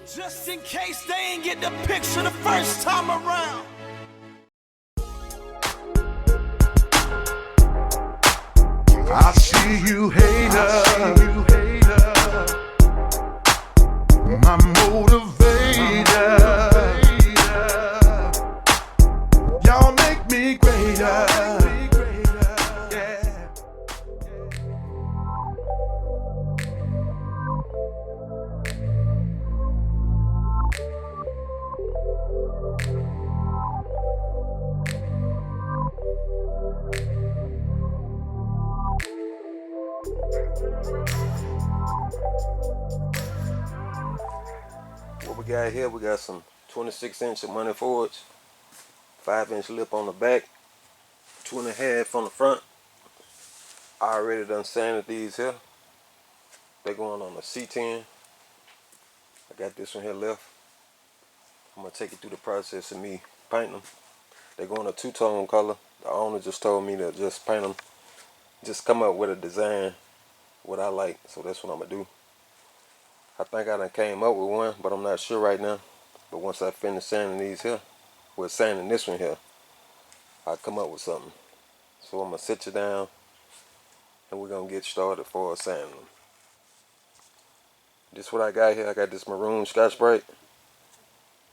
Just in case they ain't get the picture the first time around. I see you, hater. My motivator. Y'all make me greater. Yeah. What we got here, we got some 26-inch Amani Forge, 5-inch lip on the back, 2.5 on the front. I already done sanded these here. They're going on a C10. I got this one here left. I'm gonna take you through the process of me painting them. They're going a two-tone color. The owner just told me to just paint them, just come up with a design what I like, so that's what I'm gonna do. I think I done came up with one, but I'm not sure right now. But once I finish sanding these here, with sanding this one here, I'll come up with something. So I'm gonna sit you down and we're gonna get started for sanding them. This what I got here. I got this maroon Scotch-Brite.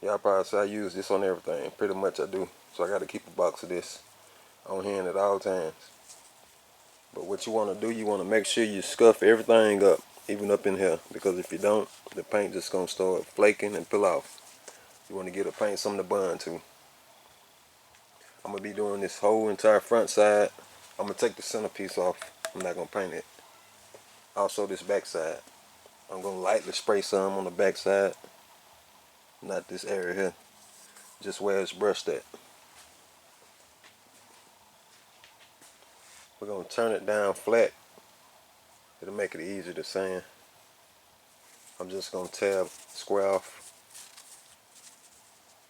Y'all probably say I use this on everything. Pretty much I do. So I gotta keep a box of this on hand at all times. But what you wanna do, you wanna make sure you scuff everything up, even up in here. Because if you don't, the paint just gonna start flaking and peel off. You wanna get a paint something to bond to. I'm gonna be doing this whole entire front side. I'm gonna take the centerpiece off. I'm not gonna paint it. Also this back side. I'm gonna lightly spray some on the back side. Not this area here. Just where it's brushed at. We're gonna turn it down flat. It'll make it easier to sand. I'm just gonna tab square off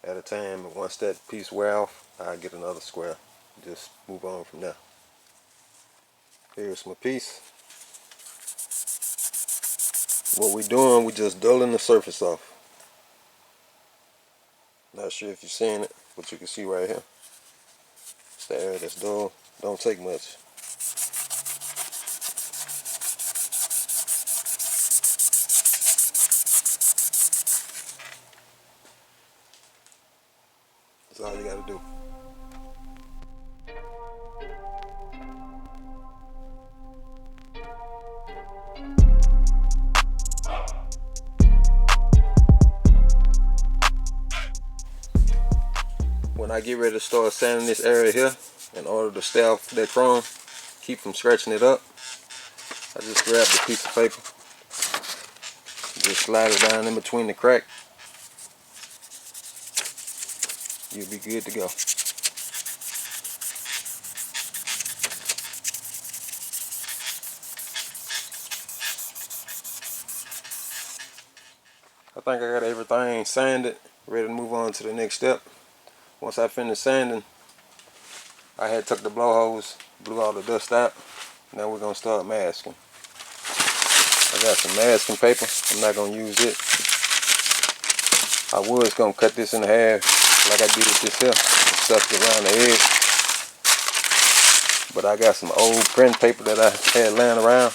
at a time, and once that piece wear off, I'll get another square. Just move on from there. Here's my piece. What we're doing, we're just dulling the surface off. Not sure if you're seeing it, but you can see right here. It's the area that's dull. Don't take much. That's all you gotta do. When I get ready to start sanding this area here, in order to stay off that chrome, keep from scratching it up, I just grab the piece of paper, just slide it down in between the crack. You'll be good to go. I think I got everything sanded, ready to move on to the next step. Once I finish sanding, I had took the blowhose, blew all the dust out. Now we're gonna start masking. I got some masking paper. I'm not gonna use it. I was gonna cut this in half like I did with this here and stuff it around the edge. But I got some old print paper that I had laying around.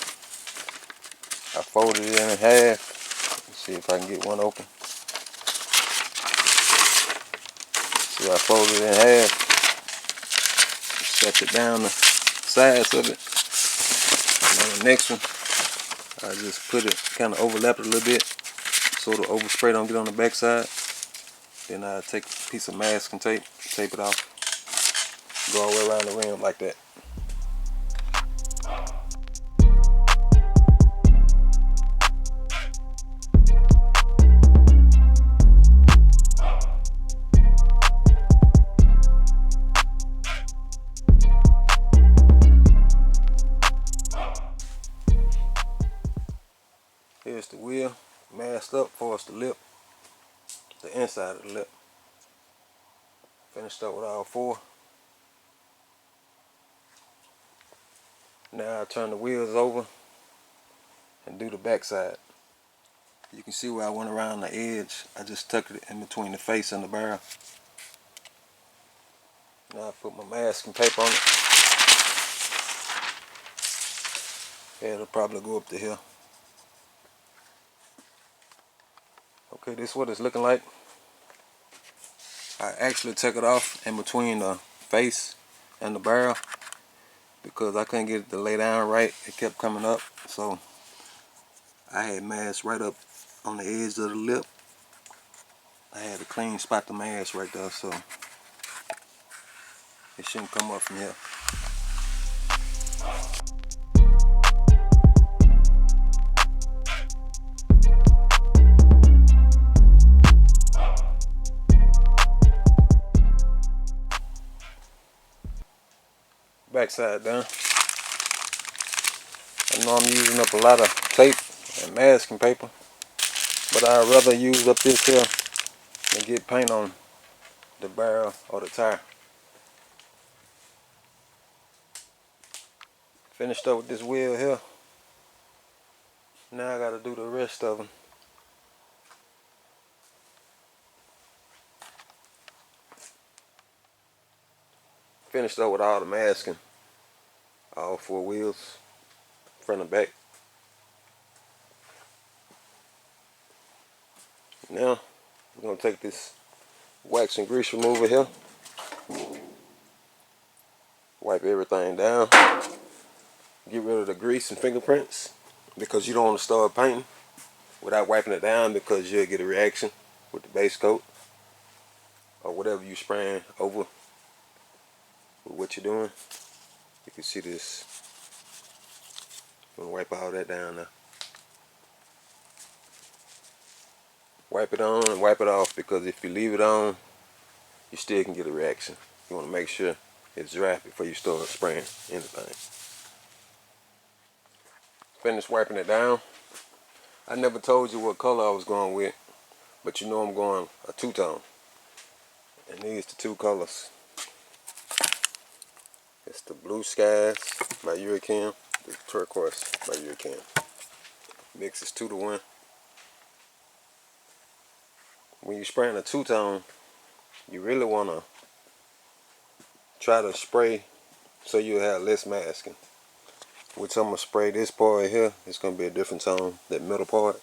I folded it in half. Let's see if I can get one open. See, I folded it in half. Set it down the sides of it. And on the next one, I just put it, kind of overlap it a little bit so the overspray don't get on the back side. Then I take a piece of masking tape, tape it off, go all the way around the rim like that. Here's the wheel, masked up for us the lip, the inside of the lip. Finished up with all four. Now I turn the wheels over and do the back side. You can see where I went around the edge. I just tucked it in between the face and the barrel. Now I put my masking paper on it. Yeah, it'll probably go up to here. Okay, this is what it's looking like. I actually took it off in between the face and the barrel because I couldn't get it to lay down right. It kept coming up, so I had mask right up on the edge of the lip. I had a clean spot to mask right there, so it shouldn't come up from here. Backside down. I know I'm using up a lot of tape and masking paper, but I'd rather use up this here than get paint on the barrel or the tire. Finished up with this wheel here. Now I gotta do the rest of them. Finished up with all the masking, all 4 wheels, front and back. Now we're gonna take this wax and grease remover here, wipe everything down, get rid of the grease and fingerprints, because you don't want to start painting without wiping it down, because you'll get a reaction with the base coat or whatever you spraying over with what you're doing. You can see this. I'm gonna wipe all that down now. Wipe it on and wipe it off, because if you leave it on, you still can get a reaction. You want to make sure it's dry before you start spraying anything. Finished wiping it down. I never told you what color I was going with, but you know I'm going a two-tone. And these are the 2 colors. It's the Blue Skies by European, the Turquoise by European. Mix is 2 to 1. When you're spraying a two-tone, you really want to try to spray so you have less masking. Which I'm going to spray this part here. It's going to be a different tone, that middle part.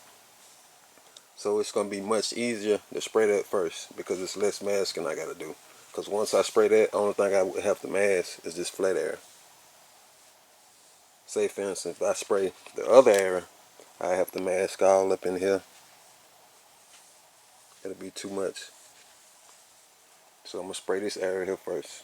So it's going to be much easier to spray that first, because it's less masking I got to do. Because once I spray that, the only thing I would have to mask is this flat area. Say for instance, if I spray the other area, I have to mask all up in here. It'll be too much. So I'm going to spray this area here first.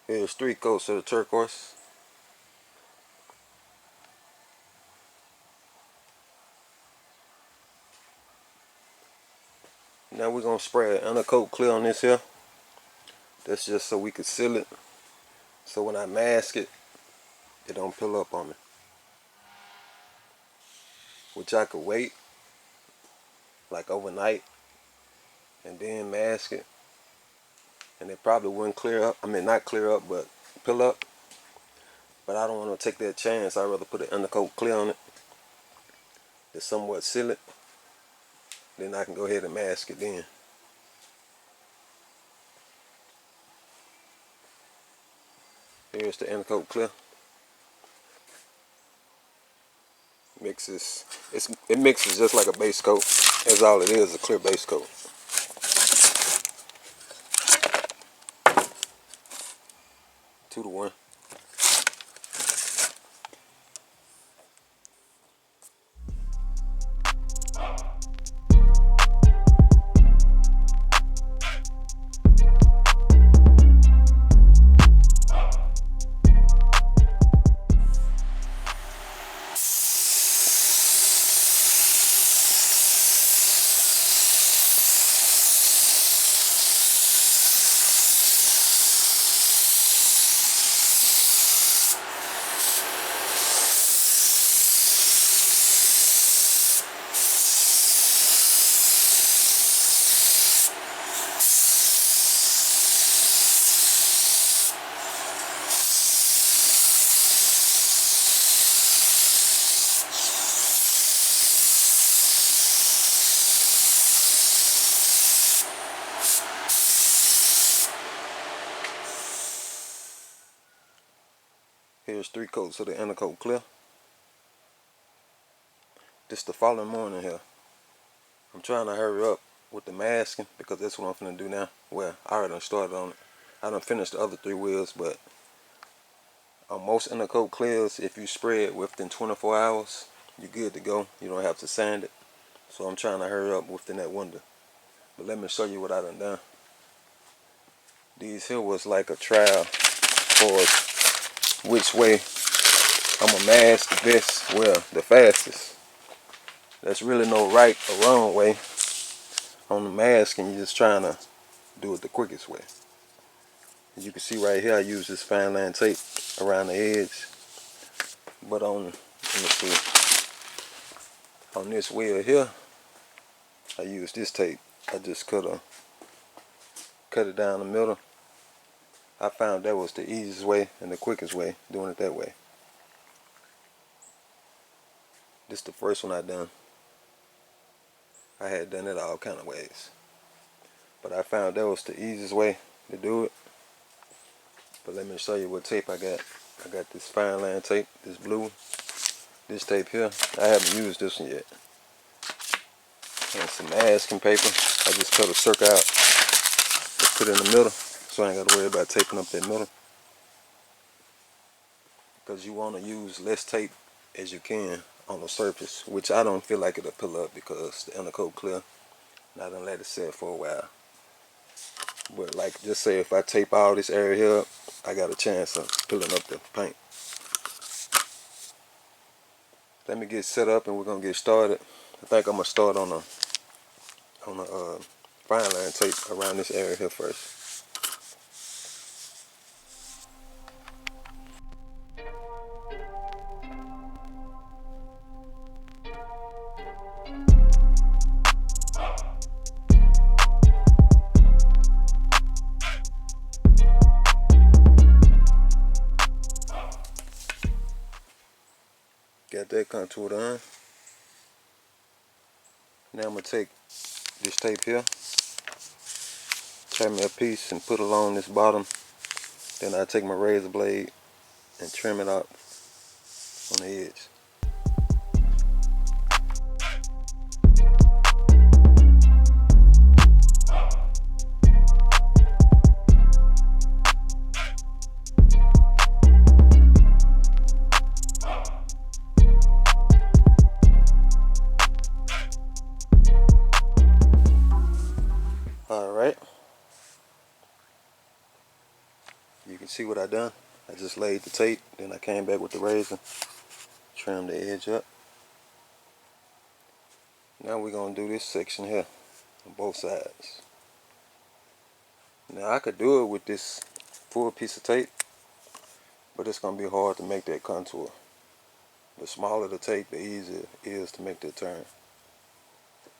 Here's 3 coats of the turquoise. Now we're gonna spray an undercoat clear on this here. That's just so we could seal it. So when I mask it, it don't peel up on me. Which I could wait like overnight and then mask it. And it probably wouldn't clear up. I mean, not clear up, but peel up. But I don't want to take that chance. I'd rather put an undercoat clear on it to somewhat seal it. Then I can go ahead and mask it then. Here's the undercoat clear. It mixes just like a base coat. That's all it is, a clear base coat. 2-to-1. Here's 3 coats of the intercoat clear. This the following morning here. I'm trying to hurry up with the masking because that's what I'm finna do now. Well, I already done started on it. I done finished the other 3 wheels, but on most intercoat clears, if you spray it within 24 hours, you're good to go. You don't have to sand it. So I'm trying to hurry up within that window. But let me show you what I done. These here was like a trial for which way I'm gonna mask the best, well, the fastest. There's really no right or wrong way on the mask, and you're just trying to do it the quickest way. As you can see right here, I use this fine line tape around the edge. But let me see, on this wheel here, I use this tape. I just cut it down the middle. I found that was the easiest way and the quickest way, doing it that way. This is the first one I done. I had done it all kind of ways, but I found that was the easiest way to do it. But let me show you what tape I got. I got this fine line tape, this blue, this tape here. I haven't used this one yet. And some masking paper. I just cut a circle out, just put it in the middle, so I ain't got to worry about taping up that middle. Because you want to use less tape as you can on the surface, which I don't feel like it'll pull up because the undercoat clear, and I done let it set for a while. But like, just say if I tape all this area here up, I got a chance of pulling up the paint. Let me get set up and we're gonna get started. I think I'm gonna start on a fine line tape around this area here first. Got that contour done. Now I'm gonna take this tape here, trim me a piece and put along this bottom. Then I take my razor blade and trim it out on the edge. Alright, you can see what I done. I just laid the tape, then I came back with the razor, trimmed the edge up. Now we're going to do this section here. on both sides. Now I could do it with this full piece of tape, but it's going to be hard to make that contour. The smaller the tape, the easier it is to make that turn.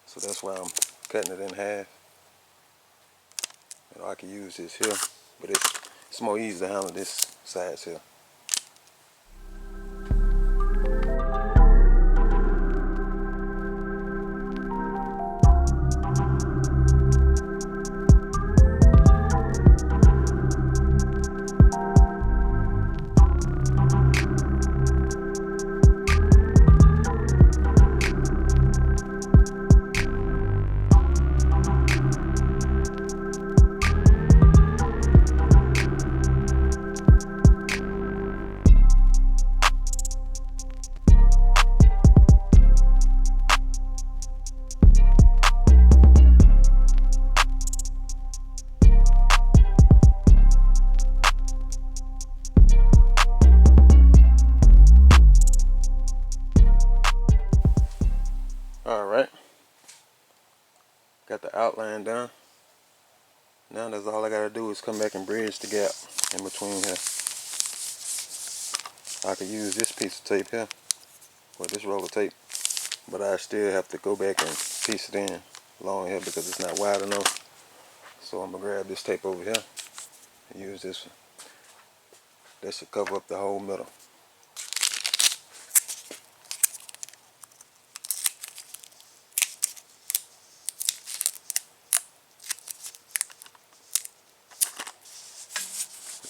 So that's why I'm cutting it in half. I can use this here, but it's more easy to handle this size here. Alright, got the outline done. Now that's all I gotta do is come back and bridge the gap in between here. I could use this piece of tape here, or this roll of tape, but I still have to go back and piece it in along here because it's not wide enough. So I'm gonna grab this tape over here and use this one. That should cover up the whole middle.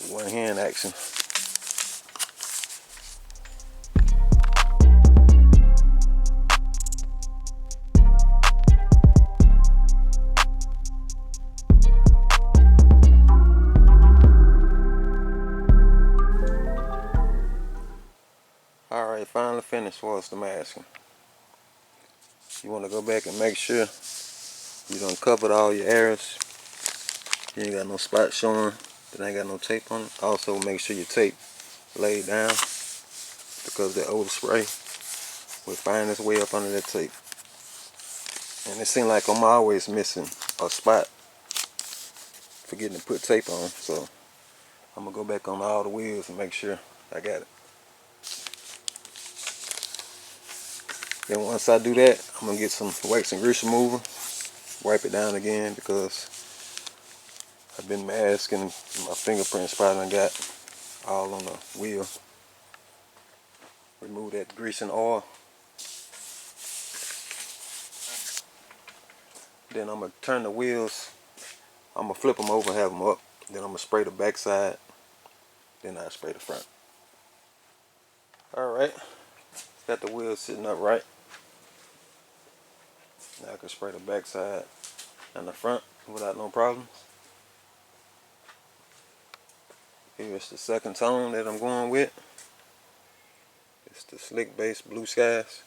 One hand action. Alright, finally finished for us the masking. You want to go back and make sure you done covered all your areas. You ain't got no spot showing that ain't got no tape on it. Also make sure your tape laid down because that old spray will find its way up under that tape. And it seems like I'm always missing a spot forgetting to put tape on, so I'm gonna go back on all the wheels and make sure I got it. Then once I do that, I'm gonna get some wax and grease remover, wipe it down again because I've been masking, my fingerprints probably got all on the wheel. Remove that grease and oil. Then I'm gonna turn the wheels, I'm gonna flip them over, have them up. Then I'm gonna spray the back side, then I spray the front. Alright, got the wheels sitting up right. Now I can spray the back side and the front without no problems. Here's the second tone that I'm going with. It's the Slick Base Blue Skies.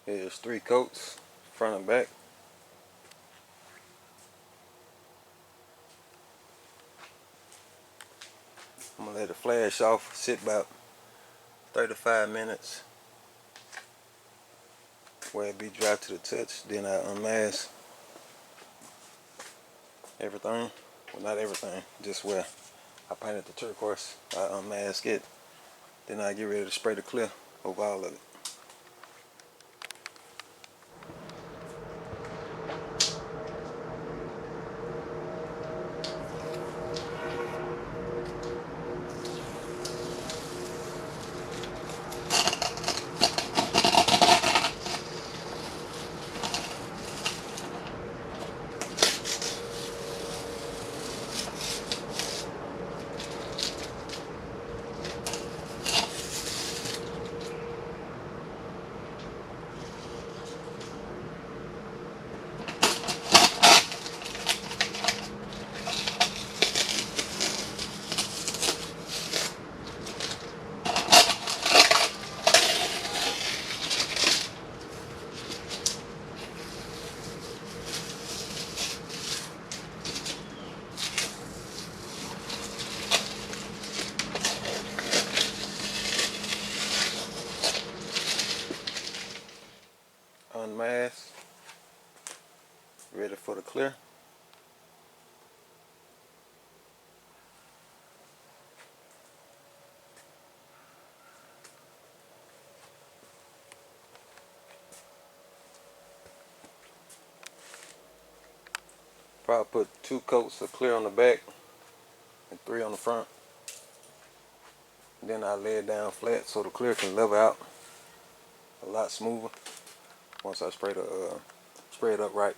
Here's 3 coats, front and back. I'm gonna let it flash off, sit about 35 minutes where it be dry to the touch. Then I unmask everything. Well, not everything, just where I painted the turquoise. I unmask it, then I get ready to spray the clear over all of it. Unmask, ready for the clear. Probably put 2 coats of clear on the back and 3 on the front. Then I lay it down flat so the clear can level out a lot smoother once I spray it up right.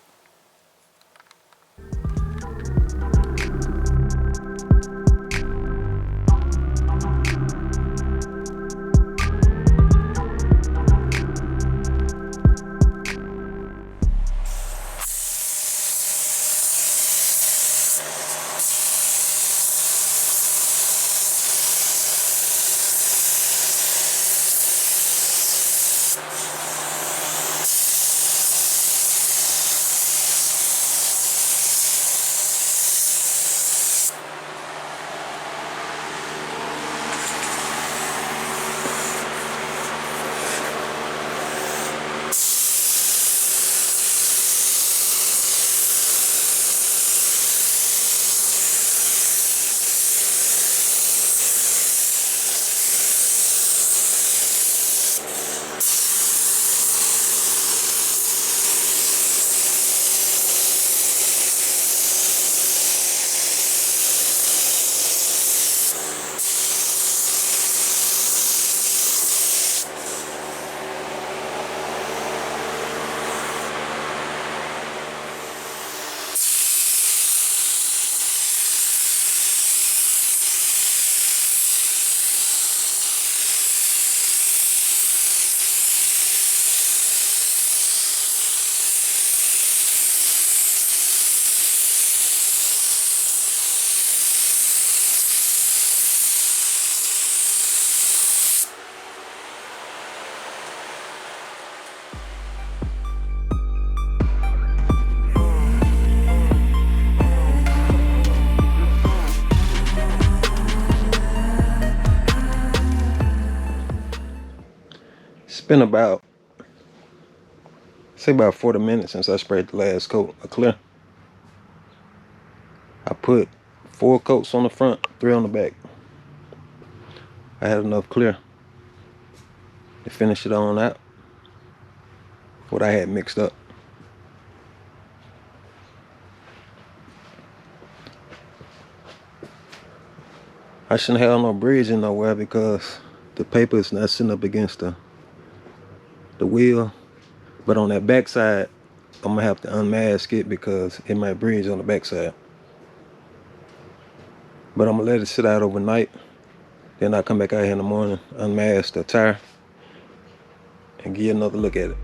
It's been about 40 minutes since I sprayed the last coat of clear. I put 4 coats on the front, 3 on the back. I had enough clear to finish it on out what I had mixed up. I shouldn't have no bridging nowhere because the paper is not sitting up against the wheel. But on that back side, I'm gonna have to unmask it because it might bridge on the back side. But I'm gonna let it sit out overnight. Then I'll come back out here in the morning, unmask the tire, and give you another look at it.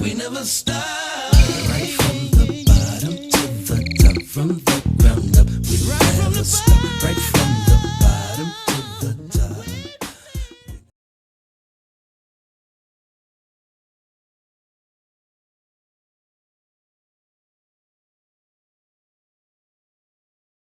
We never stop. Right from the bottom to the top, from the ground up. We never stop. Right from